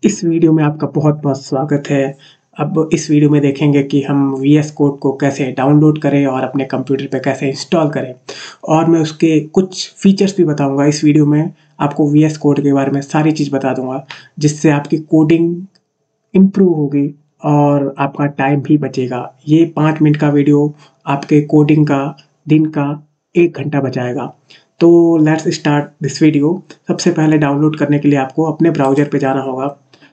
इस वीडियो में आपका बहुत-बहुत स्वागत है। अब इस वीडियो में देखेंगे कि हम वीएस कोड को कैसे डाउनलोड करें और अपने कंप्यूटर पे कैसे इंस्टॉल करें और मैं उसके कुछ फीचर्स भी बताऊँगा। इस वीडियो में आपको वीएस कोड के बारे में सारी चीज़ बता दूँगा, जिससे आपकी कोडिंग इम्प्रूव होगी और आपका टाइम भी बचेगा। ये 5 मिनट का वीडियो आपके कोडिंग का दिन का 1 घंटा बचाएगा। तो लेट्स स्टार्ट दिस वीडियो। सबसे पहले डाउनलोड करने के लिए आपको अपने ब्राउज़र पे जाना होगा।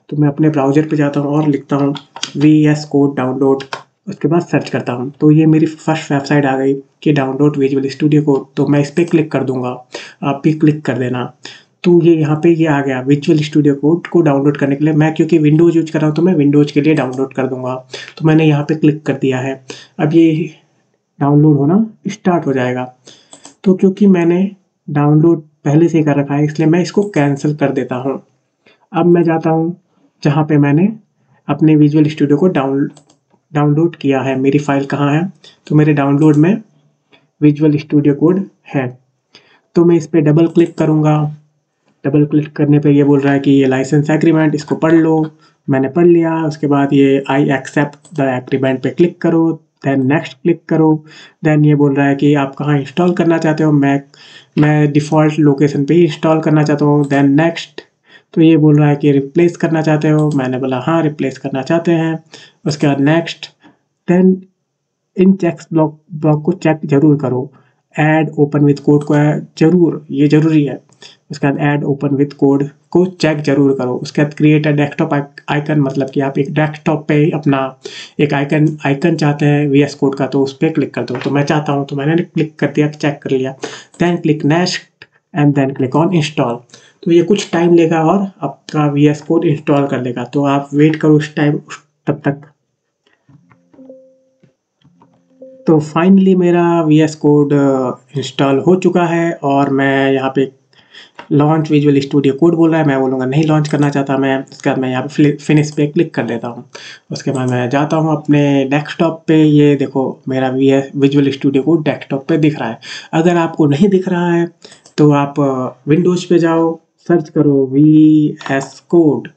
तो मैं अपने ब्राउज़र पे जाता हूँ और लिखता हूँ वीएस कोड डाउनलोड, उसके बाद सर्च करता हूँ। तो ये मेरी फर्स्ट वेबसाइट आ गई कि डाउनलोड विजुअल स्टूडियो कोड, तो मैं इस पे क्लिक कर दूँगा। आप भी क्लिक कर देना। तो ये यहाँ पे ये आ गया विजुअल स्टूडियो कोड को डाउनलोड करने के लिए। मैं क्योंकि विंडोज़ यूज़ कर रहा हूँ तो मैं विंडोज़ के लिए डाउनलोड कर दूँगा। तो मैंने यहाँ पे क्लिक कर दिया है। अब ये डाउनलोड होना स्टार्ट हो जाएगा। तो क्योंकि मैंने डाउनलोड पहले से ही कर रखा है, इसलिए मैं इसको कैंसल कर देता हूँ। अब मैं जाता हूँ जहाँ पे मैंने अपने विजुअल स्टूडियो को डाउनलोड किया है। मेरी फ़ाइल कहाँ है? तो मेरे डाउनलोड में विजुअल स्टूडियो कोड है। तो मैं इस पे डबल क्लिक करूँगा। डबल क्लिक करने पे ये बोल रहा है कि ये लाइसेंस एग्रीमेंट, इसको पढ़ लो। मैंने पढ़ लिया। उसके बाद ये आई एक्सेप्ट द एग्रीमेंट पे क्लिक करो, देन नेक्स्ट क्लिक करो। देन ये बोल रहा है कि आप कहाँ इंस्टॉल करना चाहते हो। मैं डिफ़ॉल्ट लोकेशन पे ही इंस्टॉल करना चाहता हूँ। Then next. तो ये बोल रहा है कि रिप्लेस करना चाहते हो। मैंने बोला हाँ, रिप्लेस करना चाहते हैं। उसके बाद next. Then in checks block को चेक ज़रूर करो। ऐड ओपन विथ कोड को ज़रूर, ये ज़रूरी है। उसके बाद ऐड ओपन विथ कोड को चेक ज़रूर करो। उसके बाद क्रिएट अ डेस्कटॉप आइकन, मतलब कि आप एक डेस्कटॉप पे अपना एक आइकन चाहते हैं वीएस कोड का, तो उस पर क्लिक कर दो। तो मैं चाहता हूँ, तो मैंने क्लिक कर दिया, चेक कर लिया। Then click next and then click on install. तो ये कुछ टाइम लेगा और आपका वीएस कोड इंस्टॉल कर लेगा। तो आप वेट करो उस टाइम, तब तक। तो फाइनली मेरा वीएस कोड इंस्टॉल हो चुका है और मैं यहाँ पे लॉन्च विजुअल स्टूडियो कोड बोल रहा है। मैं बोलूँगा नहीं लॉन्च करना चाहता मैं। उसके बाद मैं यहाँ पे फिनिश पे क्लिक कर देता हूँ। उसके बाद मैं जाता हूँ अपने डेस्कटॉप पे। ये देखो मेरा विजुअल स्टूडियो कोड डेस्कटॉप पे दिख रहा है। अगर आपको नहीं दिख रहा है तो आप विंडोज़ पे जाओ, सर्च करो वीएस कोड।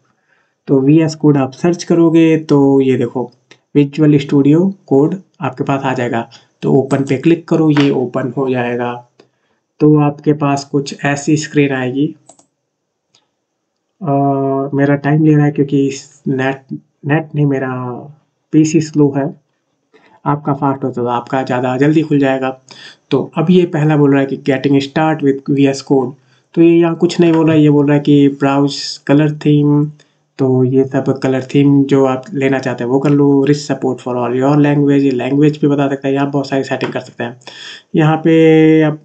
तो वीएस कोड आप सर्च करोगे तो ये देखो विजुअल स्टूडियो कोड आपके पास आ जाएगा। तो ओपन पे क्लिक करो, ये ओपन हो जाएगा। तो आपके पास कुछ ऐसी स्क्रीन आएगी। मेरा टाइम ले रहा है क्योंकि नेट नेट नहीं, मेरा पीसी स्लो है। आपका फास्ट हो तो आपका ज़्यादा जल्दी खुल जाएगा। तो अब ये पहला बोल रहा है कि getting start with VS code. तो ये यहाँ कुछ नहीं बोल रहा है, ये बोल रहा है कि ब्राउज कलर थीम। तो ये सब कलर थीम जो आप लेना चाहते हैं वो कर लो। Rich support for all your language, ये लैंग्वेज भी बता सकता है। यहाँ बहुत सारी सेटिंग कर सकते हैं। यहाँ पे आप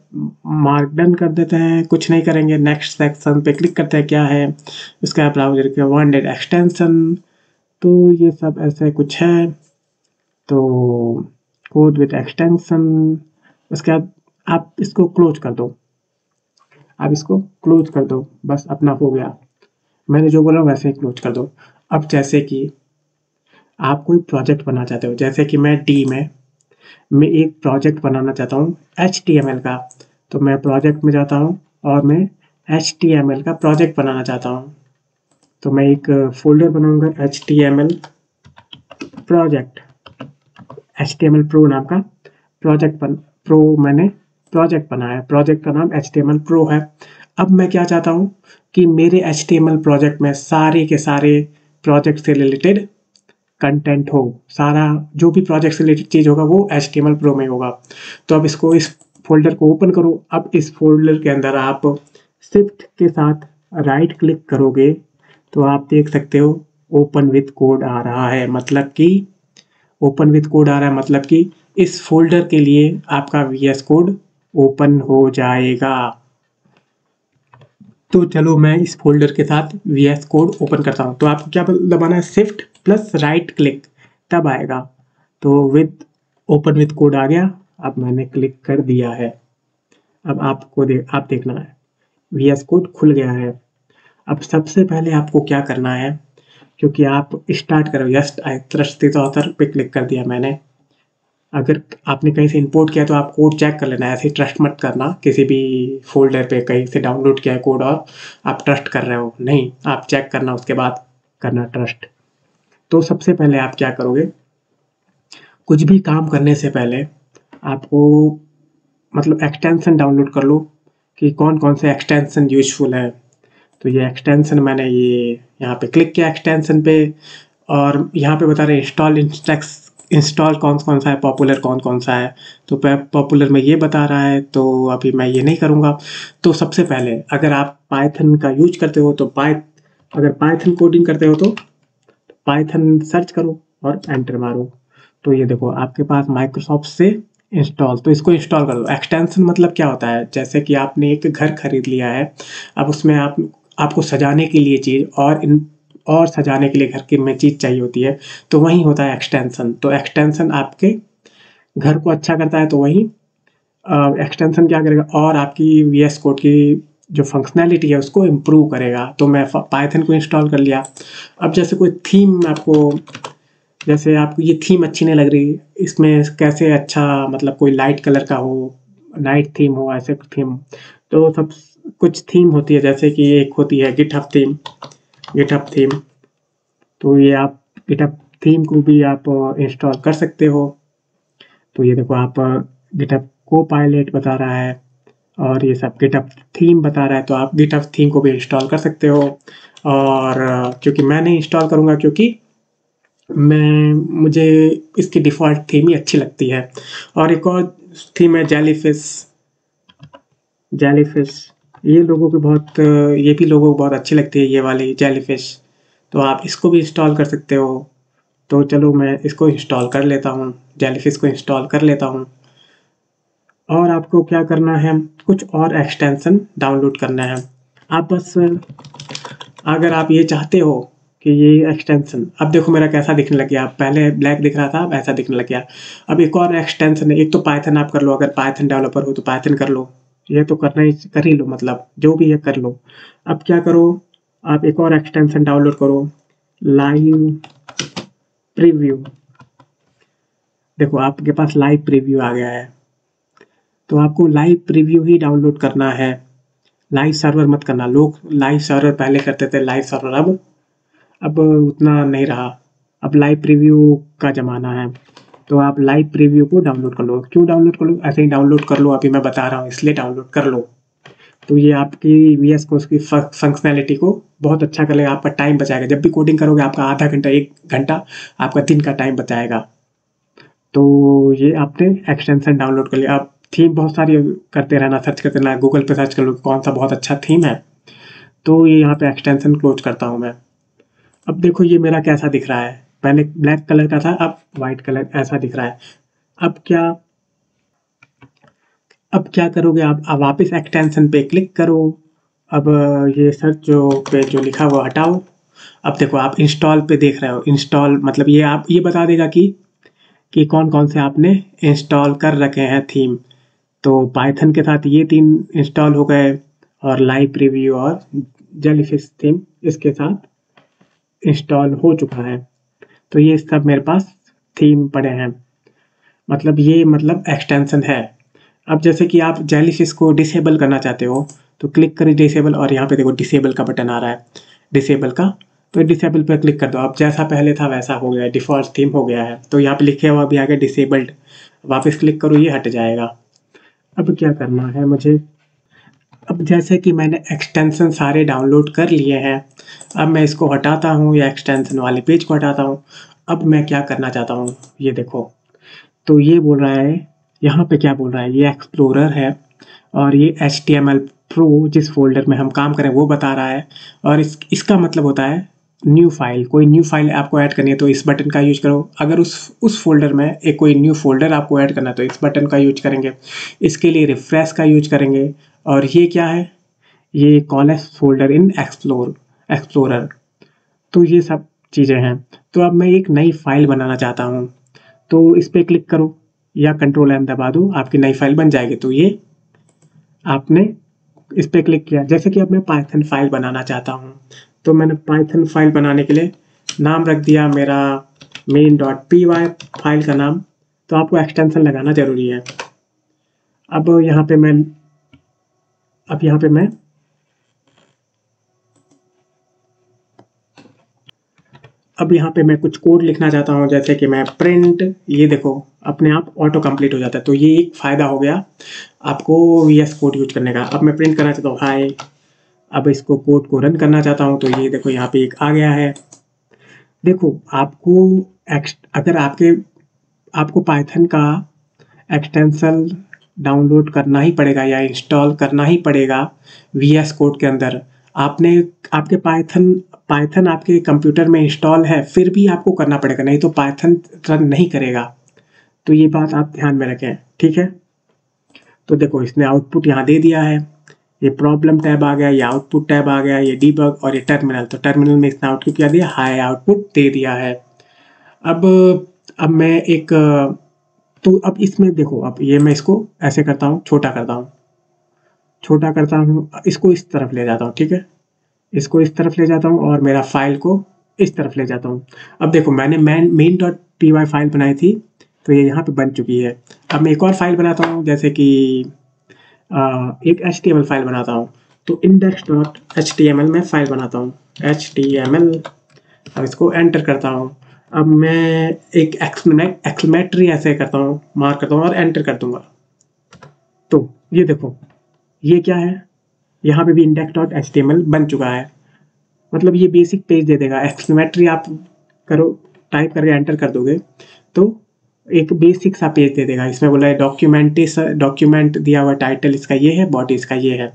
मार्क डन कर देते हैं, कुछ नहीं करेंगे। नेक्स्ट सेक्शन पे क्लिक करते हैं, क्या है इसका ब्राउजर के वांटेड एक्सटेंशन। तो ये सब ऐसे कुछ है। तो कोड विथ एक्सटेंशन। उसके बाद आप इसको क्लोज कर दो। आप इसको क्लोज कर दो, बस अपना हो गया। मैंने जो बोला वैसे ही क्लोज कर दो। अब जैसे कि आप कोई प्रोजेक्ट बनाना चाहते हो, जैसे कि मैं एक प्रोजेक्ट बनाना चाहता हूँ HTML का। तो मैं प्रोजेक्ट में जाता हूँ और मैं HTML का प्रोजेक्ट बनाना चाहता हूँ। तो मैं एक फोल्डर बनाऊंगा HTML प्रोजेक्ट, HTML प्रो नाम का मैंने प्रोजेक्ट बनाया। प्रोजेक्ट का नाम HTML प्रो है। अब मैं क्या चाहता हूँ कि मेरे HTML प्रोजेक्ट में सारे के सारे प्रोजेक्ट से रिलेटेड कंटेंट हो। सारा जो भी प्रोजेक्ट से रिलेटेड चीज़ होगा वो HTML प्रो में होगा। तो अब इसको, इस फोल्डर को ओपन करो। अब इस फोल्डर के अंदर आप शिफ्ट के साथ राइट क्लिक करोगे तो आप देख सकते हो ओपन विथ कोड आ रहा है। मतलब कि ओपन विथ कोड आ रहा है, मतलब कि इस फोल्डर के लिए आपका वीएस कोड ओपन हो जाएगा। तो चलो मैं इस फोल्डर के साथ वीएस कोड ओपन करता हूँ। तो आपको क्या दबाना है, शिफ्ट प्लस राइट क्लिक, तब आएगा। तो विद ओपन विथ कोड आ गया। अब मैंने क्लिक कर दिया है। अब आप देखना है वीएस कोड खुल गया है। अब सबसे पहले आपको क्या करना है, क्योंकि आप स्टार्ट करो, just I trust the author पे क्लिक कर दिया मैंने। अगर आपने कहीं से इंपोर्ट किया तो आप कोड चेक कर लेना। ऐसे ट्रस्ट मत करना किसी भी फोल्डर पे कहीं से डाउनलोड किया है कोड और आप ट्रस्ट कर रहे हो, नहीं, आप चेक करना उसके बाद करना ट्रस्ट। तो सबसे पहले आप क्या करोगे, कुछ भी काम करने से पहले आपको मतलब एक्सटेंशन डाउनलोड कर लो कि कौन-कौन से एक्सटेंशन यूज़फुल है। तो ये एक्सटेंशन मैंने ये यहाँ पे क्लिक किया एक्सटेंशन पे और यहाँ पे बता रहे इंस्टॉल कौन-कौन सा है, पॉपुलर कौन-कौन सा है। तो पॉपुलर में ये बता रहा है, तो अभी मैं ये नहीं करूँगा। तो सबसे पहले अगर आप पाइथन का यूज़ करते हो तो अगर पाइथन कोडिंग करते हो तो पाइथन सर्च करो और एंटर मारो। तो ये देखो आपके पास माइक्रोसॉफ्ट से इंस्टॉल, तो इसको इंस्टॉल कर दो। एक्सटेंशन मतलब क्या होता है, जैसे कि आपने एक घर खरीद लिया है, अब उसमें आपको सजाने के लिए चीज़ और सजाने के लिए घर की में चीज़ चाहिए होती है, तो वही होता है एक्सटेंशन। तो एक्सटेंशन आपके घर को अच्छा करता है, तो वही एक्सटेंशन क्या करेगा और आपकी वीएस कोड की जो फंक्शनैलिटी है उसको इम्प्रूव करेगा। तो मैं पाइथन को इंस्टॉल कर लिया। अब जैसे कोई थीम जैसे आपको ये थीम अच्छी नहीं लग रही, इसमें कैसे अच्छा मतलब कोई लाइट कलर का हो, नाइट थीम हो, ऐसे थीम। तो सब कुछ थीम होती है, जैसे कि एक होती है गिटहब थीम। तो ये आप गिटहब थीम को भी आप इंस्टॉल कर सकते हो। तो ये देखो आप गिटहब कोपायलट बता रहा है और ये सब गिटहब थीम बता रहा है, तो आप गिटहब थीम को भी इंस्टॉल कर सकते हो। और क्योंकि मैं नहीं इंस्टॉल करूँगा, क्योंकि मुझे इसकी डिफ़ॉल्ट थीम ही अच्छी लगती है। और एक और थीम है जेलीफ़िश। ये भी लोगों को बहुत अच्छी लगती है, ये वाली जेलीफ़िश। तो आप इसको भी इंस्टॉल कर सकते हो। तो चलो मैं इसको इंस्टॉल कर लेता हूँ, जेलीफ़िश को इंस्टॉल कर लेता हूँ। और आपको क्या करना है, कुछ और एक्सटेंशन डाउनलोड करना है। आप बस अगर आप ये चाहते हो कि ये एक्सटेंशन, अब देखो मेरा कैसा दिखने लग गया, पहले ब्लैक दिख रहा था, अब ऐसा दिखने लग गया। अब एक और एक्सटेंशन है, एक तो पाइथन आप कर लो, अगर पाइथन डेवलपर हो तो पाइथन कर लो, ये तो कर ही लो, मतलब जो भी है कर लो। अब क्या करो, आप एक और एक्सटेंशन डाउनलोड करो, लाइव प्रीव्यू। देखो आपके पास लाइव प्रीव्यू आ गया है, तो आपको लाइव प्रीव्यू ही डाउनलोड करना है, लाइव सर्वर मत करना। लोग लाइव सर्वर पहले करते थे, लाइव सर्वर अब उतना नहीं रहा, अब लाइव प्रीव्यू का ज़माना है। तो आप लाइव प्रीव्यू को डाउनलोड कर लो। क्यों डाउनलोड कर लो, ऐसे ही डाउनलोड कर लो, अभी मैं बता रहा हूँ इसलिए डाउनलोड कर लो। तो ये आपकी वीएस कोड की फंक्शनैलिटी को बहुत अच्छा करेगा, आपका टाइम बचाएगा। जब भी कोडिंग करोगे आपका आधा घंटा 1 घंटा आपका दिन का टाइम बचाएगा। तो ये आपने एक्सटेंशन डाउनलोड कर लिया। आप थीम बहुत सारी करते रहना, सर्च करते रहना, गूगल पे सर्च कर लो कौन सा बहुत अच्छा थीम है। तो ये यहाँ पे एक्सटेंशन क्लोज करता हूँ मैं। अब देखो ये मेरा कैसा दिख रहा है, पहले ब्लैक कलर का था, अब व्हाइट कलर ऐसा दिख रहा है। अब क्या अब क्या करोगे आप, अब वापस एक्सटेंशन पे क्लिक करो। अब ये सर्च पे जो लिखा हुआ हटाओ। अब देखो आप इंस्टॉल पे देख रहे हो, इंस्टॉल मतलब ये बता देगा कि कौन-कौन से आपने इंस्टॉल कर रखे हैं थीम। तो पाइथन के साथ ये 3 इंस्टॉल हो गए और लाइव प्रीव्यू और जेलीफिश थीम इसके साथ इंस्टॉल हो चुका है। तो ये सब मेरे पास थीम पड़े हैं, मतलब ये मतलब एक्सटेंशन है। अब जैसे कि आप जेलीफिश को डिसेबल करना चाहते हो, तो क्लिक करें डिसेबल और यहाँ पे देखो डिसेबल का बटन आ रहा है, डिसेबल का। तो डिसेबल पे क्लिक कर दो, अब जैसा पहले था वैसा हो गया है, डिफ़ॉल्ट थीम हो गया है। तो यहाँ पे लिखे हुआ भी आ गया डिसेबल्ड, वापस क्लिक करो ये हट जाएगा। अब क्या करना है मुझे, अब जैसे कि मैंने एक्सटेंशन सारे डाउनलोड कर लिए हैं, अब मैं इसको हटाता हूँ या एक्सटेंशन वाले पेज को हटाता हूँ। अब मैं क्या करना चाहता हूँ, ये देखो। तो ये बोल रहा है, यहाँ पे क्या बोल रहा है, ये एक्सप्लोरर है और ये HTML प्रो जिस फ़ोल्डर में हम काम करें वो बता रहा है। और इसका मतलब होता है न्यू फ़ाइल, कोई न्यू फ़ाइल आपको ऐड करनी है तो इस बटन का यूज़ करो। अगर उस फ़ोल्डर में एक कोई न्यू फ़ोल्डर आपको ऐड करना है तो इस बटन का यूज़ करेंगे। इसके लिए रिफ्रेश का यूज़ करेंगे। और ये क्या है, ये कॉलेज फ़ोल्डर इन एक्सप्लोरर। तो ये सब चीज़ें हैं। तो अब मैं एक नई फ़ाइल बनाना चाहता हूँ, तो इस पे क्लिक करो या कंट्रोल एम दबा दो, आपकी नई फ़ाइल बन जाएगी। तो ये आपने इस पे क्लिक किया, जैसे कि अब मैं पाइथन फाइल बनाना चाहता हूँ, तो मैंने पाइथन फाइल बनाने के लिए नाम रख दिया मेरा main.py फाइल का नाम। तो आपको एक्सटेंशन लगाना ज़रूरी है। अब यहाँ पे मैं अब यहाँ पे मैं अब यहाँ पे मैं कुछ कोड लिखना चाहता हूँ, जैसे कि मैं प्रिंट, ये देखो अपने आप ऑटो कंप्लीट हो जाता है। तो ये एक फ़ायदा हो गया आपको VS कोड यूज करने का। अब मैं प्रिंट करना चाहता हूँ हाय, अब इसको कोड को रन करना चाहता हूँ, तो ये देखो यहाँ पे एक आ गया है। देखो आपको अगर आपको पाइथन का एक्सटेंशन डाउनलोड करना ही पड़ेगा या इंस्टॉल करना ही पड़ेगा VS कोड के अंदर। आपने आपके पाइथन आपके कंप्यूटर में इंस्टॉल है, फिर भी आपको करना पड़ेगा, नहीं तो पाइथन रन नहीं करेगा। तो ये बात आप ध्यान में रखें, ठीक है। तो देखो इसने आउटपुट यहाँ दे दिया है, ये प्रॉब्लम टैब आ गया, ये आउटपुट टैब आ गया, ये डीबग और ये टर्मिनल। तो टर्मिनल में इसने आउटपुट क्या दिया, हाई आउटपुट दे दिया है। अब अब मैं एक तो अब इसमें देखो, अब ये मैं इसको ऐसे करता हूँ, छोटा करता हूँ, इसको इस तरफ ले जाता हूँ, ठीक है। इसको इस तरफ ले जाता हूँ और मेरा फाइल को इस तरफ ले जाता हूँ। अब देखो मैंने main dot P Y file बनाई थी, तो ये यहाँ पे बन चुकी है। अब मैं एक और फाइल बनाता हूँ, जैसे कि एक HTML फाइल बनाता हूँ। तो इंडेक्स डॉट HTML में फाइल बनाता हूँ, HTML। अब इसको एंटर करता हूँ। अब मैं एक एक्सक्लेमेटरी ऐसे करता हूँ, मार्क करता हूँ और एंटर कर दूंगा। तो ये देखो ये क्या है, यहाँ पे भी index.html बन चुका है। मतलब ये बेसिक पेज दे देगा। एक्सक्लेमेटरी आप करो, टाइप करके एंटर कर दोगे तो एक बेसिक सा पेज दे देगा। इसमें बोला है डॉक्यूमेंट दिया हुआ, टाइटल इसका ये है, बॉडी इसका ये है।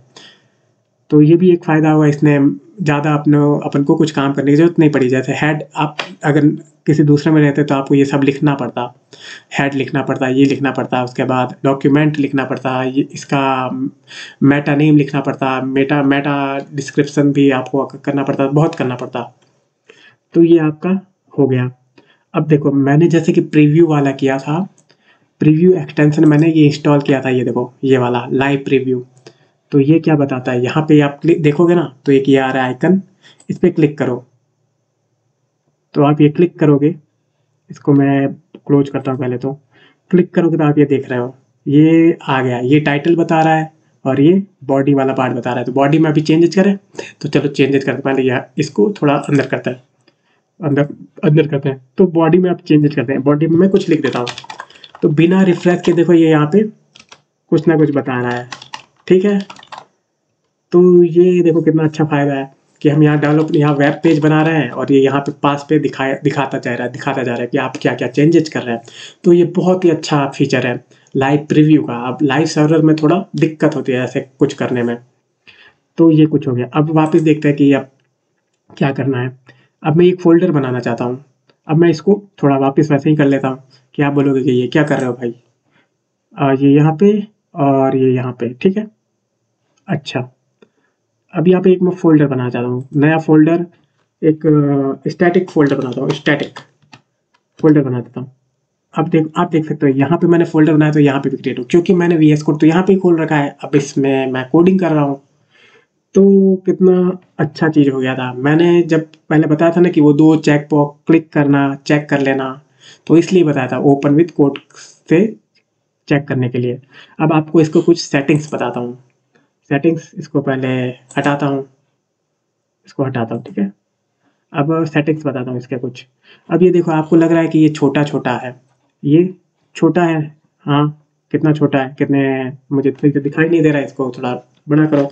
तो ये भी एक फ़ायदा हुआ, इसने ज़्यादा अपन को कुछ काम करने की ज़रूरत नहीं पड़ी। जैसे हेड, आप अगर किसी दूसरे में रहते तो आपको ये सब लिखना पड़ता, हेड लिखना पड़ता, ये लिखना पड़ता, उसके बाद डॉक्यूमेंट लिखना पड़ता, ये इसका मेटा नेम लिखना पड़ता, मेटा मेटा डिस्क्रिप्शन भी आपको करना पड़ता, बहुत करना पड़ता। तो ये आपका हो गया। अब देखो मैंने जैसे कि प्रीव्यू वाला किया था, प्रीव्यू एक्सटेंशन मैंने ये इंस्टॉल किया था, ये देखो ये वाला लाइव प्रीव्यू। तो ये क्या बताता है, यहाँ पे आप क्लिक देखोगे ना, तो एक ये आ रहा है आइकन, इस पे क्लिक करो। तो आप ये क्लिक करोगे, इसको मैं क्लोज करता हूँ पहले। तो क्लिक करोगे तो आप ये देख रहे हो, ये आ गया, ये टाइटल बता रहा है और ये बॉडी वाला पार्ट बता रहा है। तो बॉडी में अभी चेंजेस करें, तो चलो चेंजेस करते हैं। पहले यह इसको थोड़ा अंदर करते हैं, अंदर अंदर करते हैं। तो बॉडी में आप चेंजेस करते हैं, बॉडी में मैं कुछ लिख देता हूँ। तो बिना रिफ्रेश के देखो ये यहाँ पे कुछ ना कुछ बता रहा है, ठीक है। तो ये देखो कितना अच्छा फ़ायदा है कि हम यहाँ डेवलप, यहाँ वेब पेज बना रहे हैं और ये यहाँ पे पास पे दिखाता जा रहा है कि आप क्या क्या चेंजेस कर रहे हैं। तो ये बहुत ही अच्छा फीचर है लाइव प्रीव्यू का। अब लाइव सर्वर में थोड़ा दिक्कत होती है ऐसे कुछ करने में। तो ये कुछ हो गया। अब वापस देखते हैं कि अब क्या करना है। अब मैं एक फ़ोल्डर बनाना चाहता हूँ। अब मैं इसको थोड़ा वापस वैसे ही कर लेता हूँ कि आप बोलोगे कि ये क्या कर रहे हो भाई। ये यहाँ पे और ये यहाँ पे, ठीक है। अच्छा, अब यहाँ पे एक मैं फ़ोल्डर बनाना चाहता हूँ, नया फ़ोल्डर, एक स्टैटिक फ़ोल्डर बनाता हूँ, स्टैटिक फ़ोल्डर बना देता हूँ। अब आप देख सकते हो यहाँ पे मैंने फ़ोल्डर बनाया, तो यहाँ पे भी क्रिएट हो, क्योंकि मैंने VS कोड तो यहाँ पे ही खोल रखा है। अब इसमें मैं कोडिंग कर रहा हूँ, तो कितना अच्छा चीज़ हो गया था। मैंने जब पहले बताया था ना कि वो 2 चेक बॉक्स क्लिक करना, चेक कर लेना, तो इसलिए बताया था ओपन विथ कोड से चेक करने के लिए। अब आपको इसको कुछ सेटिंग्स बताता हूँ। सेटिंग्स, इसको पहले हटाता हूँ, इसको हटाता हूँ, ठीक है। अब सेटिंग्स बताता हूँ इसके कुछ। अब ये देखो आपको लग रहा है कि ये छोटा-छोटा है, ये छोटा है, हाँ, कितना छोटा है, कितने, मुझे ठीक से दिखाई नहीं दे रहा है, इसको थोड़ा बड़ा करो,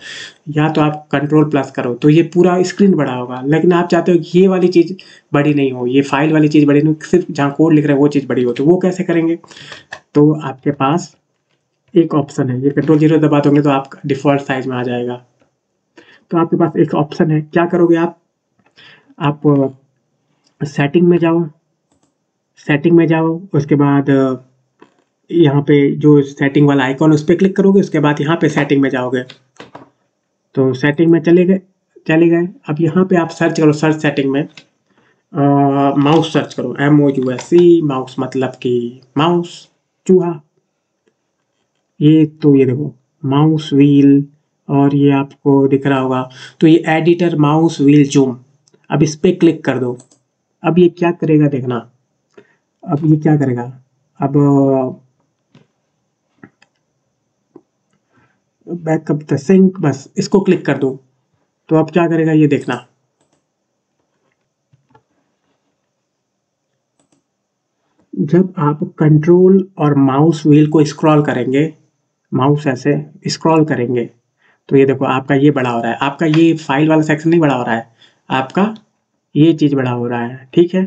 या तो आप कंट्रोल प्लस करो तो ये पूरा स्क्रीन बड़ा होगा। लेकिन आप चाहते हो कि ये वाली चीज़ बड़ी नहीं हो, ये फाइल वाली चीज़ बड़ी नहीं हो, सिर्फ जहाँ कोड लिख रहे हैं वो चीज़ बड़ी हो, तो वो कैसे करेंगे? तो आपके पास एक ऑप्शन है, ये कंट्रोल 0 दबा दोगे तो आपका डिफ़ॉल्ट साइज़ में आ जाएगा। तो आपके पास एक ऑप्शन है, क्या करोगे आप सेटिंग में जाओ, सेटिंग में जाओ, उसके बाद यहाँ पे जो सेटिंग वाला आइकॉन उस पे क्लिक करोगे, उसके बाद यहाँ पे सेटिंग में जाओगे। तो सेटिंग में चले गए। अब यहाँ पे आप सर्च करो, सर्च सेटिंग में माउस सर्च करो, MOUSE, माउस मतलब कि माउस, चूहा। ये देखो माउस व्हील, और ये आपको दिख रहा होगा, तो ये एडिटर माउस व्हील जूम। अब इस पे क्लिक कर दो। अब ये क्या करेगा देखना, अब ये क्या करेगा, अब बैकअप द सिंक, बस इसको क्लिक कर दो। तो अब क्या करेगा ये देखना, जब आप कंट्रोल और माउस व्हील को स्क्रॉल करेंगे, माउस ऐसे स्क्रॉल करेंगे, तो ये देखो आपका ये बड़ा हो रहा है, आपका ये फाइल वाला सेक्शन नहीं बड़ा हो रहा है, आपका ये चीज़ बड़ा हो रहा है, ठीक है?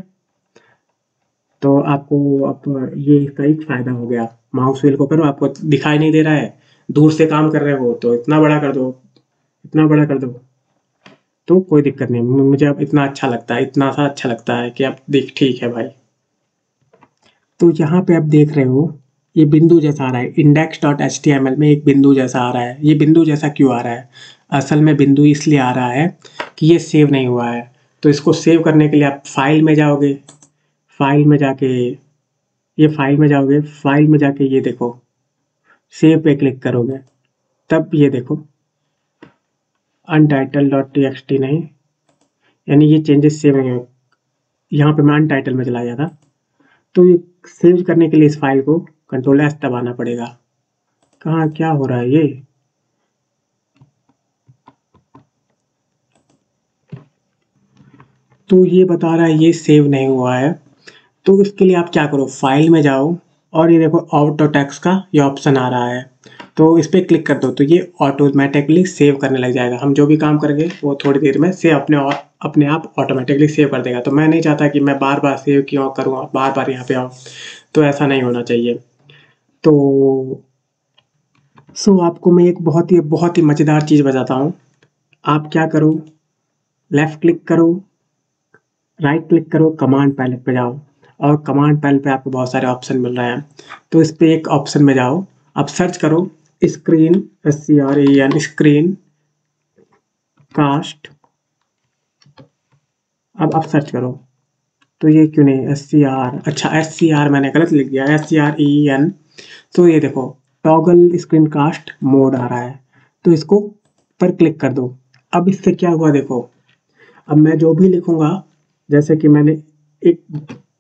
तो आपको अब ये इसका एक फ़ायदा हो गया, माउस व्हील को करो आपको दिखाई नहीं दे रहा है, दूर से काम कर रहे हो तो इतना बड़ा कर दो, इतना बड़ा कर दो, तो कोई दिक्कत नहीं। मुझे अब इतना अच्छा लगता है, इतना सा अच्छा लगता है कि अब देख ठीक है भाई। तो यहाँ पे आप देख रहे हो, ये बिंदु जैसा आ रहा है, index.html में एक बिंदु जैसा आ रहा है। ये बिंदु जैसा क्यों आ रहा है? असल में बिंदु इसलिए आ रहा है कि ये सेव नहीं हुआ है। तो इसको सेव करने के लिए आप फाइल में जाओगे, फाइल में जाके ये फाइल में जाओगे, फाइल में जाके ये देखो, सेव पे क्लिक करोगे, तब ये देखो untitled.txt नहीं, यानी ये चेंजेस सेव नहीं हुए। यहाँ पे मैं अनटाइटल में चला गया था। तो ये सेव करने के लिए इस फाइल को कंट्रोल एस दबाना पड़ेगा। कहाँ क्या हो रहा है ये? तो ये बता रहा है ये सेव नहीं हुआ है। तो इसके लिए आप क्या करो, फाइल में जाओ और ये देखो ऑटो टेक्स्ट का ये ऑप्शन आ रहा है, तो इस पर क्लिक कर दो, तो ये ऑटोमेटिकली सेव करने लग जाएगा। हम जो भी काम करेंगे वो थोड़ी देर में से अपने आप ऑटोमेटिकली सेव कर देगा। तो मैं नहीं चाहता कि मैं बार बार सेव क्यों करूँ, बार बार यहाँ पे आऊँ, तो ऐसा नहीं होना चाहिए। तो आपको मैं एक बहुत ही मज़ेदार चीज़ बताता हूँ। आप क्या करो, लेफ़्ट क्लिक करो, राइट क्लिक करो, कमांड पैलेट पे जाओ और कमांड पैलेट पे आपको बहुत सारे ऑप्शन मिल रहे हैं। तो इस पे एक ऑप्शन में जाओ, आप सर्च करो स्क्रीन, SCREN, स्क्रीन कास्ट। अब आप सर्च करो, तो ये क्यों नहीं SCR, अच्छा SCR मैंने गलत लिख दिया, SCREN। तो ये देखो टॉगल स्क्रीन कास्ट मोड आ रहा है, तो इसको पर क्लिक कर दो। अब इससे क्या हुआ देखो, अब मैं जो भी लिखूंगा, जैसे कि मैंने एक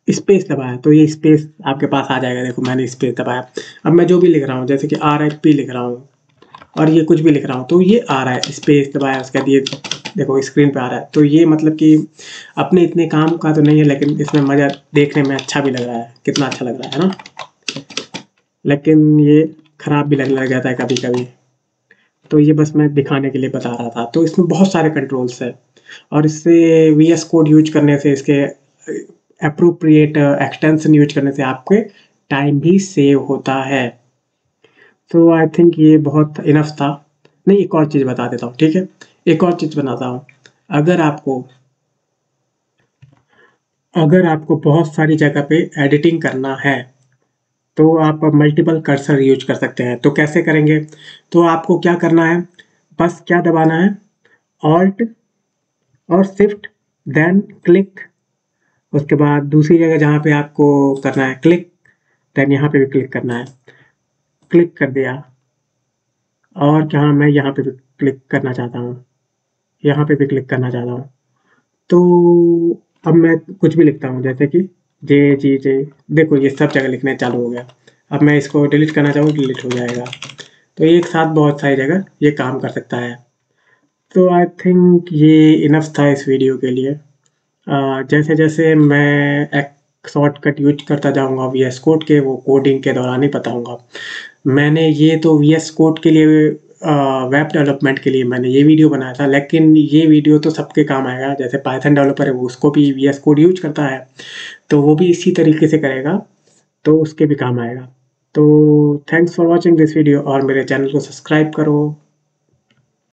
स्पेस दबाया तो ये स्पेस आपके पास आ जाएगा। देखो मैंने स्पेस दबाया, अब मैं जो भी लिख रहा हूँ, जैसे कि RIP लिख रहा हूँ और ये कुछ भी लिख रहा हूँ, तो ये आ रहा है, स्पेस दबाया उसके बाद ये देखो स्क्रीन पे आ रहा है। तो ये मतलब कि अपने इतने काम का तो नहीं है, लेकिन इसमें मज़ा देखने में अच्छा भी लग रहा है, कितना अच्छा लग रहा है ना। लेकिन ये खराब भी लगने लग जाता है कभी कभी, तो ये बस मैं दिखाने के लिए बता रहा था। तो इसमें बहुत सारे कंट्रोल्स है और इससे VS कोड यूज करने से, इसके अप्रोप्रिएट एक्सटेंशन यूज करने से आपके टाइम भी सेव होता है। तो आई थिंक ये बहुत इनफ था। नहीं, एक और चीज़ बता देता हूँ, ठीक है? एक और चीज़ बताता हूँ। अगर आपको बहुत सारी जगह पे एडिटिंग करना है, तो आप मल्टीपल कर्सर यूज कर सकते हैं। तो कैसे करेंगे? तो आपको क्या करना है, बस क्या दबाना है, ऑल्ट और शिफ्ट देन क्लिक, उसके बाद दूसरी जगह जहाँ पे आपको करना है क्लिक, देन यहाँ पे भी क्लिक करना है, क्लिक कर दिया। और जहाँ मैं यहाँ पे भी क्लिक करना चाहता हूँ, यहाँ पे भी क्लिक करना चाहता हूँ। तो अब मैं कुछ भी लिखता हूँ, जैसे कि जे, देखो ये सब जगह लिखने चालू हो गया। अब मैं इसको डिलीट करना चाहूँ, डिलीट हो जाएगा। तो एक साथ बहुत सारी जगह ये काम कर सकता है। तो आई थिंक ये इनफ था इस वीडियो के लिए। जैसे जैसे मैं एक शॉर्टकट यूज करता जाऊंगा VS कोड के, वो कोडिंग के दौरान ही बताऊंगा। मैंने ये तो VS कोड के लिए, वेब डेवलपमेंट के लिए मैंने ये वीडियो बनाया था, लेकिन ये वीडियो तो सबके काम आएगा। जैसे पाइथन डेवलपर है, वो उसको भी VS कोड यूज करता है, तो वो भी इसी तरीके से करेगा, तो उसके भी काम आएगा। तो thanks for watching this video और मेरे चैनल को सब्सक्राइब करो।